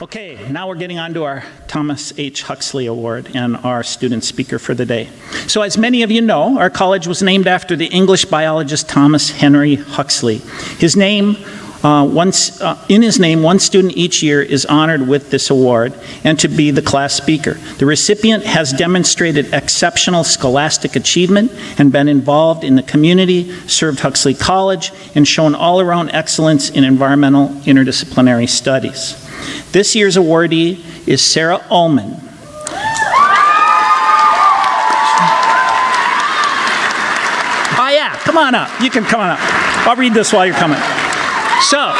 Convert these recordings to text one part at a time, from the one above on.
Okay, now we're getting on to our Thomas H. Huxley Award and our student speaker for the day. So as many of you know, our college was named after the English biologist Thomas Henry Huxley. His name, in his name, one student each year is honored with this award and to be the class speaker. The recipient has demonstrated exceptional scholastic achievement and been involved in the community, served Huxley College, and shown all-around excellence in environmental interdisciplinary studies. This year's awardee is Sara Ullman. Oh yeah, come on up. You can come on up. I'll read this while you're coming. So,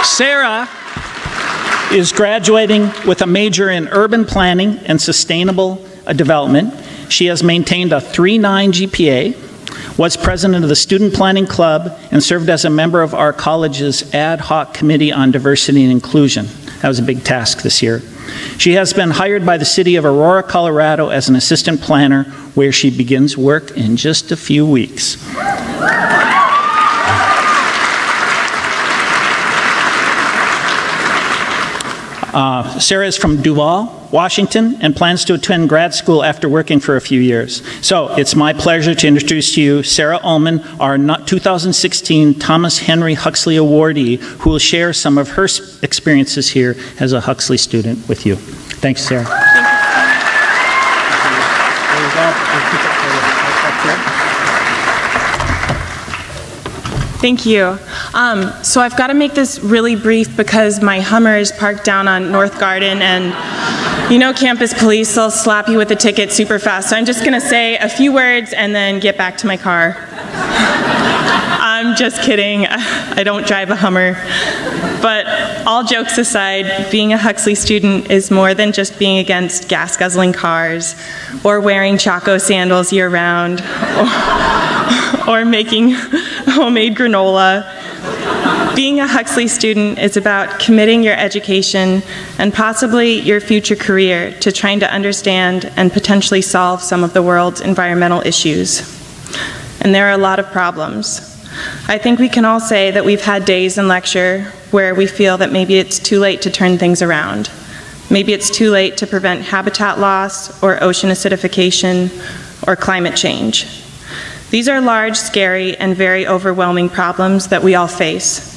Sara is graduating with a major in urban planning and sustainable development. She has maintained a 3.9 GPA, was president of the Student Planning Club, and served as a member of our college's ad hoc committee on diversity and inclusion. That was a big task this year. She has been hired by the city of Aurora, Colorado as an assistant planner, where she begins work in just a few weeks. Sara is from Duvall, Washington, and plans to attend grad school after working for a few years. So it's my pleasure to introduce to you Sara Ullman, our 2016 Thomas Henry Huxley Awardee, who will share some of her experiences here as a Huxley student with you. Thanks, Sara. Thank you. So I've got to make this really brief because my Hummer is parked down on North Garden, and you know campus police, they'll slap you with a ticket super fast. So I'm just going to say a few words and then get back to my car. I'm just kidding. I don't drive a Hummer. But all jokes aside, being a Huxley student is more than just being against gas-guzzling cars or wearing Choco sandals year-round or making homemade granola. Being a Huxley student is about committing your education and possibly your future career to trying to understand and potentially solve some of the world's environmental issues. And there are a lot of problems. I think we can all say that we've had days in lecture where we feel that maybe it's too late to turn things around. Maybe it's too late to prevent habitat loss or ocean acidification or climate change. These are large, scary, and very overwhelming problems that we all face.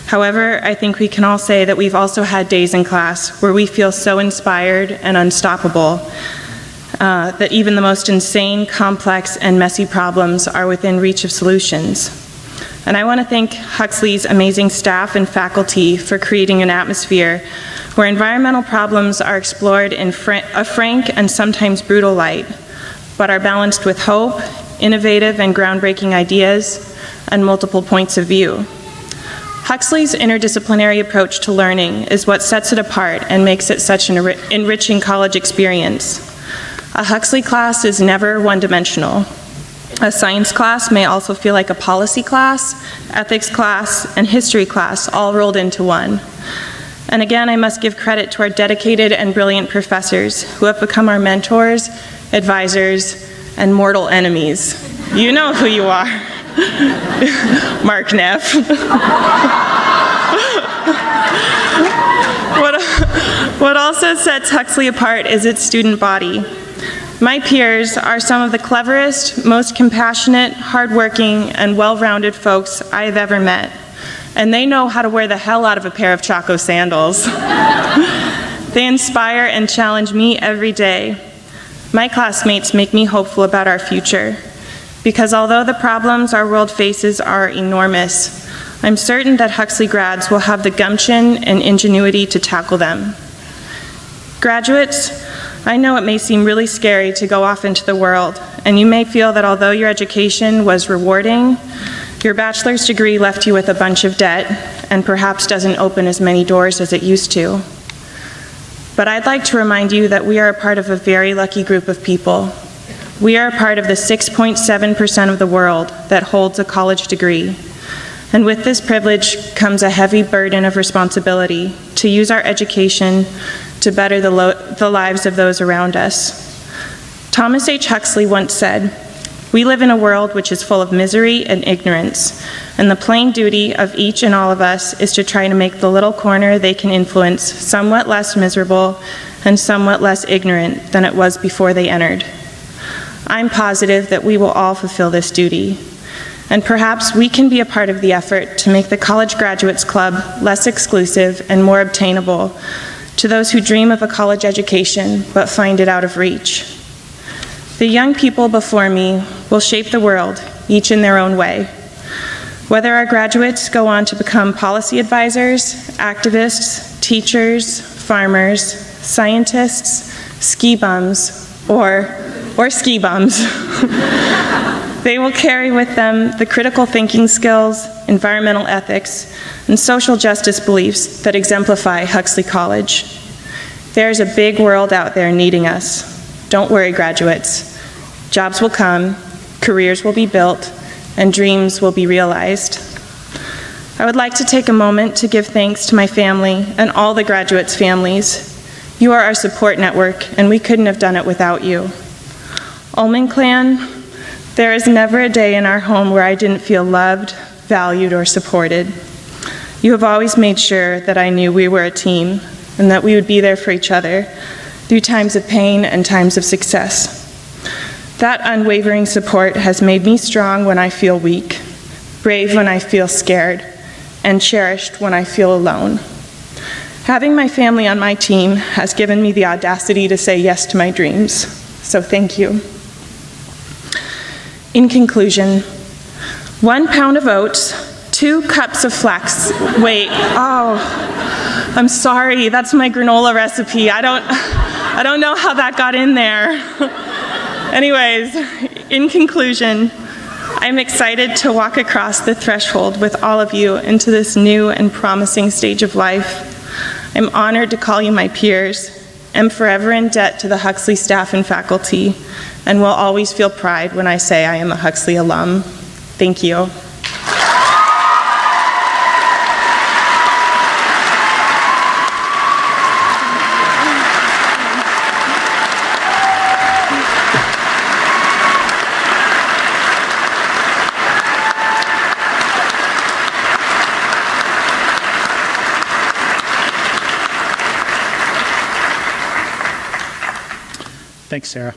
However, I think we can all say that we've also had days in class where we feel so inspired and unstoppable that even the most insane, complex, and messy problems are within reach of solutions. And I want to thank Huxley's amazing staff and faculty for creating an atmosphere where environmental problems are explored in a frank and sometimes brutal light, but are balanced with hope, innovative and groundbreaking ideas, and multiple points of view. Huxley's interdisciplinary approach to learning is what sets it apart and makes it such an enriching college experience. A Huxley class is never one-dimensional. A science class may also feel like a policy class, ethics class, and history class all rolled into one. And again, I must give credit to our dedicated and brilliant professors who have become our mentors, advisors, and mortal enemies. You know who you are. Mark Neff. What also sets Huxley apart is its student body. My peers are some of the cleverest, most compassionate, hardworking, and well-rounded folks I have ever met. And they know how to wear the hell out of a pair of Choco sandals. They inspire and challenge me every day. My classmates make me hopeful about our future, because although the problems our world faces are enormous, I'm certain that Huxley grads will have the gumption and ingenuity to tackle them. Graduates, I know it may seem really scary to go off into the world, and you may feel that although your education was rewarding, your bachelor's degree left you with a bunch of debt and perhaps doesn't open as many doors as it used to. But I'd like to remind you that we are a part of a very lucky group of people. We are a part of the 6.7% of the world that holds a college degree. And with this privilege comes a heavy burden of responsibility to use our education to better the lives of those around us. Thomas H. Huxley once said, We live in a world which is full of misery and ignorance, and the plain duty of each and all of us is to try to make the little corner they can influence somewhat less miserable and somewhat less ignorant than it was before they entered. I'm positive that we will all fulfill this duty, and perhaps we can be a part of the effort to make the College Graduates Club less exclusive and more obtainable to those who dream of a college education but find it out of reach. The young people before me will shape the world, each in their own way. Whether our graduates go on to become policy advisors, activists, teachers, farmers, scientists, ski bums, or ski bums, they will carry with them the critical thinking skills, environmental ethics, and social justice beliefs that exemplify Huxley College. There's a big world out there needing us. Don't worry, graduates. Jobs will come, careers will be built, and dreams will be realized. I would like to take a moment to give thanks to my family and all the graduates' families. You are our support network, and we couldn't have done it without you. Ullman clan, there is never a day in our home where I didn't feel loved, valued, or supported. You have always made sure that I knew we were a team and that we would be there for each other through times of pain and times of success. That unwavering support has made me strong when I feel weak, brave when I feel scared, and cherished when I feel alone. Having my family on my team has given me the audacity to say yes to my dreams, so thank you. In conclusion, 1 pound of oats, 2 cups of flax. Wait, oh, I'm sorry, that's my granola recipe. I don't know how that got in there. Anyways, in conclusion, I'm excited to walk across the threshold with all of you into this new and promising stage of life. I'm honored to call you my peers. I'm forever in debt to the Huxley staff and faculty, and will always feel pride when I say I am a Huxley alum. Thank you. Thanks, Sarah.